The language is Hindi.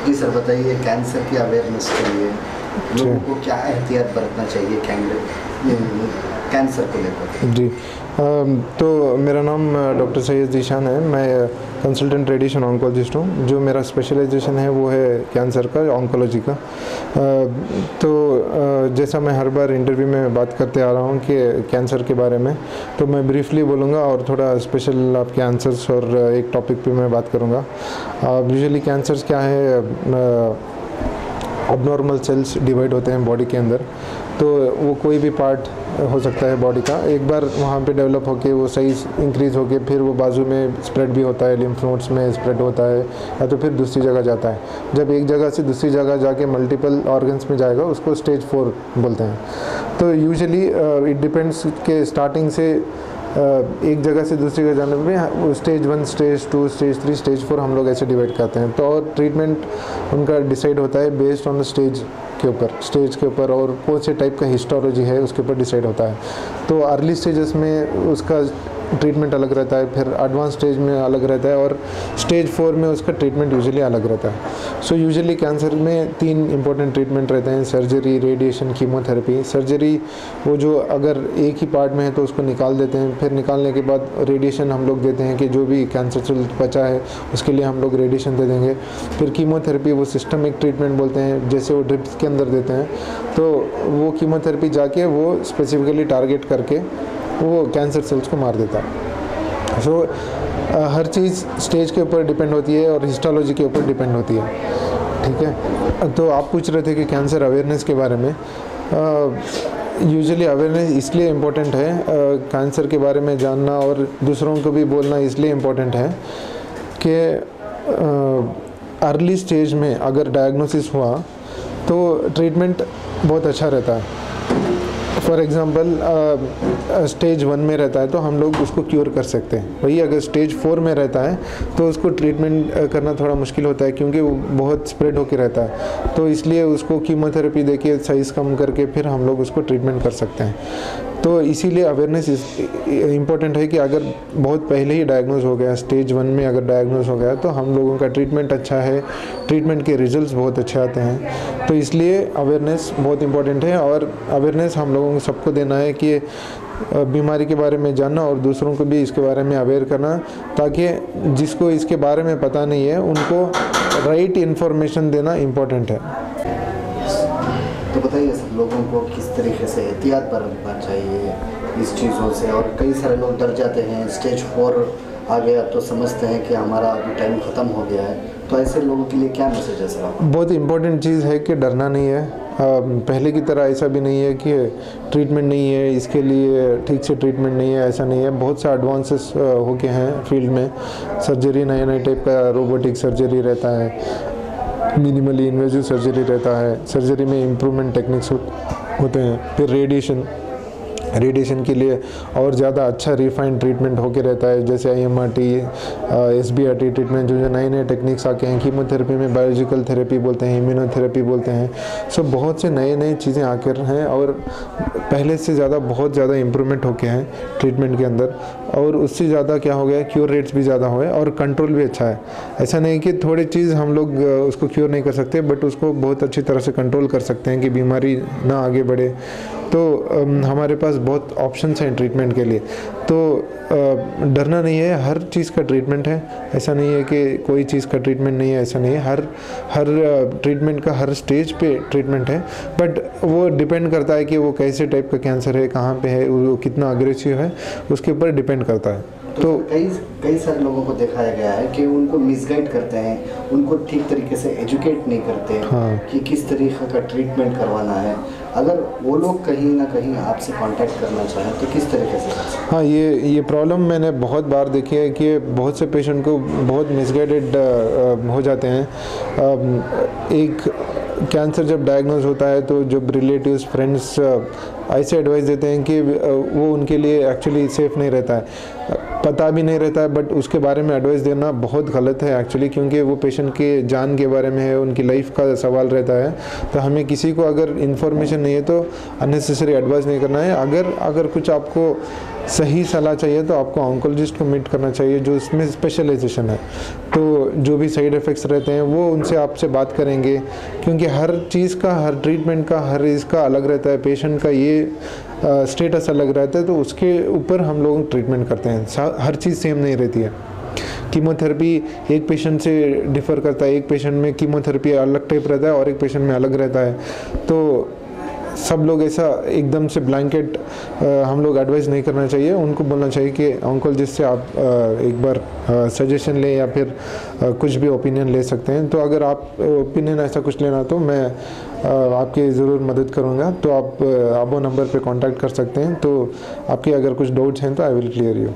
जी सर, बताइए कैंसर की अवेयरनेस के लिए लोगों को क्या एहतियात बरतना चाहिए कैंसर को लेकर? जी, तो मेरा नाम डॉक्टर सैयद ज़ीशान है। मैं कंसल्टेंट रेडिएशन ऑन्कोलॉजिस्ट हूँ। जो मेरा स्पेशलाइजेशन है वो है कैंसर का, ऑन्कोलॉजी का। जैसा मैं हर बार इंटरव्यू में बात करते आ रहा हूँ कि कैंसर के बारे में, तो मैं ब्रीफली बोलूँगा और थोड़ा स्पेशल आपके आंसर्स और एक टॉपिक पे मैं बात करूँगा। यूजुअली कैंसर्स क्या है, अबनॉर्मल सेल्स डिवाइड होते हैं बॉडी के अंदर। तो वो कोई भी पार्ट हो सकता है बॉडी का, एक बार वहाँ पे डेवलप होके वो साइज इंक्रीज़ होके फिर वो बाजू में स्प्रेड भी होता है, लिम्फ नोड्स में स्प्रेड होता है, या तो फिर दूसरी जगह जाता है। जब एक जगह से दूसरी जगह जाके मल्टीपल ऑर्गन्स में जाएगा उसको स्टेज 4 बोलते हैं। तो यूजुअली इट डिपेंड्स के स्टार्टिंग से एक जगह से दूसरी जगह जाने में स्टेज 1, स्टेज 2, स्टेज 3, स्टेज 4 हम लोग ऐसे डिवाइड करते हैं। तो और ट्रीटमेंट उनका डिसाइड होता है बेस्ड ऑन स्टेज के ऊपर और कौन से टाइप का हिस्टोलॉजी है उसके ऊपर डिसाइड होता है। तो अर्ली स्टेजेस में उसका ट्रीटमेंट अलग रहता है, फिर एडवांस स्टेज में अलग रहता है, और स्टेज 4 में उसका ट्रीटमेंट यूजुअली अलग रहता है। सो यूजुअली कैंसर में 3 इंपॉर्टेंट ट्रीटमेंट रहते हैं: सर्जरी, रेडिएशन, कीमोथेरेपी। सर्जरी वो जो अगर एक ही पार्ट में है तो उसको निकाल देते हैं, फिर निकालने के बाद रेडिएशन हम लोग देते हैं कि जो भी कैंसर सेल बचा है उसके लिए हम लोग रेडिएशन दे देंगे। फिर कीमोथेरेपी वो सिस्टमिक ट्रीटमेंट बोलते हैं, जैसे वो ड्रिप्स के अंदर देते हैं। तो वो कीमोथेरेपी जाके वो स्पेसिफिकली टारगेट करके वो कैंसर सेल्स को मार देता है। सो हर चीज़ स्टेज के ऊपर डिपेंड होती है और हिस्टोलॉजी के ऊपर डिपेंड होती है। ठीक है, तो आप पूछ रहे थे कि कैंसर अवेयरनेस के बारे में। यूजुअली अवेयरनेस इसलिए इम्पोर्टेंट है, कैंसर के बारे में जानना और दूसरों को भी बोलना इसलिए इम्पोर्टेंट है कि अर्ली स्टेज में अगर डायग्नोसिस हुआ तो ट्रीटमेंट बहुत अच्छा रहता है। फॉर एग्ज़ाम्पल स्टेज 1 में रहता है तो हम लोग उसको क्योर कर सकते हैं। वही अगर स्टेज 4 में रहता है तो उसको ट्रीटमेंट करना थोड़ा मुश्किल होता है, क्योंकि वो बहुत स्प्रेड होकर रहता है। तो इसलिए उसको कीमोथेरेपी देके साइज़ कम करके फिर हम लोग उसको ट्रीटमेंट कर सकते हैं। तो इसीलिए अवेयरनेस इम्पॉर्टेंट है कि अगर बहुत पहले ही डायग्नोज हो गया, स्टेज 1 में अगर डायग्नोज हो गया, तो हम लोगों का ट्रीटमेंट अच्छा है, ट्रीटमेंट के रिजल्ट्स बहुत अच्छे आते हैं। तो इसलिए अवेयरनेस बहुत इम्पॉर्टेंट है, और अवेयरनेस हम लोगों को सबको देना है कि बीमारी के बारे में जानना और दूसरों को भी इसके बारे में अवेयर करना, ताकि जिसको इसके बारे में पता नहीं है उनको राइट इन्फॉर्मेशन देना इम्पॉर्टेंट है। तो बताइए सब लोगों को किस तरीके से एहतियात बरतना चाहिए इस चीज़ों से। और कई सारे लोग डर जाते हैं, स्टेज 4 आ गया तो समझते हैं कि हमारा अभी टाइम ख़त्म हो गया है। तो ऐसे लोगों के लिए क्या मैसेज है सर आपका? बहुत इम्पोर्टेंट चीज़ है कि डरना नहीं है। पहले की तरह ऐसा भी नहीं है कि ट्रीटमेंट नहीं है, इसके लिए ठीक से ट्रीटमेंट नहीं है, ऐसा नहीं है। बहुत से एडवांसेस हो गए हैं फील्ड में। सर्जरी नए नए टाइप का रोबोटिक सर्जरी रहता है, मिनिमली इन्वेजिव सर्जरी रहता है, सर्जरी में इम्प्रूवमेंट टेक्निक्स होते हैं। फिर रेडिएशन के लिए और ज़्यादा अच्छा रिफाइंड ट्रीटमेंट होके रहता है, जैसे IMRT, SBRT ट्रीटमेंट, जो नए नए टेक्निक्स आके हैं। कीमोथेरेपी में बायोलॉजिकल थेरेपी बोलते हैं, इम्यूनोथेरेपी बोलते हैं। सो बहुत से नए नए चीज़ें आकर हैं, और पहले से ज़्यादा बहुत ज़्यादा इम्प्रूवमेंट होके हैं ट्रीटमेंट के अंदर। और उससे ज़्यादा क्या हो गया, क्योर रेट्स भी ज़्यादा हुए और कंट्रोल भी अच्छा है। ऐसा नहीं कि थोड़ी चीज़ हम लोग उसको क्योर नहीं कर सकते, बट उसको बहुत अच्छी तरह से कंट्रोल कर सकते हैं कि बीमारी ना आगे बढ़े। तो हमारे पास बहुत ऑप्शंस हैं ट्रीटमेंट के लिए। तो डरना नहीं है, हर चीज़ का ट्रीटमेंट है। ऐसा नहीं है कि कोई चीज़ का ट्रीटमेंट नहीं है, ऐसा नहीं है। हर ट्रीटमेंट का हर स्टेज पे ट्रीटमेंट है, बट वो डिपेंड करता है कि वो कैसे टाइप का कैंसर है, कहाँ पे है, वो कितना अग्रेसिव है, उसके ऊपर डिपेंड करता है। तो कई सारे लोगों को दिखाया गया है कि उनको मिसगाइड करते हैं, उनको ठीक तरीके से एजुकेट नहीं करते। हाँ। कि किस तरीके का ट्रीटमेंट करवाना है। अगर वो लोग कहीं ना कहीं आपसे कांटेक्ट करना चाहें तो किस तरीके से? हाँ, ये प्रॉब्लम मैंने बहुत बार देखी है कि बहुत से पेशेंट को बहुत मिसगाइडेड हो जाते हैं। एक कैंसर जब डायग्नोज होता है तो जब रिलेटिव्स, फ्रेंड्स ऐसे एडवाइस देते हैं कि वो उनके लिए एक्चुअली सेफ़ नहीं रहता है, पता भी नहीं रहता है, बट उसके बारे में एडवाइस देना बहुत गलत है एक्चुअली, क्योंकि वो पेशेंट के जान के बारे में है, उनकी लाइफ का सवाल रहता है। तो हमें किसी को अगर इन्फॉर्मेशन नहीं है तो अननेसेसरी एडवाइस नहीं करना है। अगर कुछ आपको सही सलाह चाहिए तो आपको ऑन्कोलॉजिस्ट को मीट करना चाहिए जो इसमें स्पेशलाइजेशन है। तो जो भी साइड इफ़ेक्ट्स रहते हैं वो उनसे आपसे बात करेंगे, क्योंकि हर चीज़ का, हर ट्रीटमेंट का, हर इसका अलग रहता है। पेशेंट का ये स्टेटस अलग रहता है, तो उसके ऊपर हम लोग ट्रीटमेंट करते हैं। हर चीज़ सेम नहीं रहती है। कीमोथेरेपी एक पेशेंट से डिफ़र करता है, एक पेशेंट में कीमोथेरेपी अलग टाइप रहता है और एक पेशेंट में अलग रहता है। तो सब लोग ऐसा एकदम से ब्लैंकेट हम लोग एडवाइस नहीं करना चाहिए। उनको बोलना चाहिए कि ऑन्कोलॉजिस्ट से आप एक बार सजेशन लें या फिर कुछ भी ओपिनियन ले सकते हैं। तो अगर आप ओपिनियन ऐसा कुछ लेना तो मैं आपकी ज़रूर मदद करूँगा। तो आप वो नंबर पे कांटेक्ट कर सकते हैं। तो आपके अगर कुछ डाउट्स हैं तो आई विल क्लियर यू।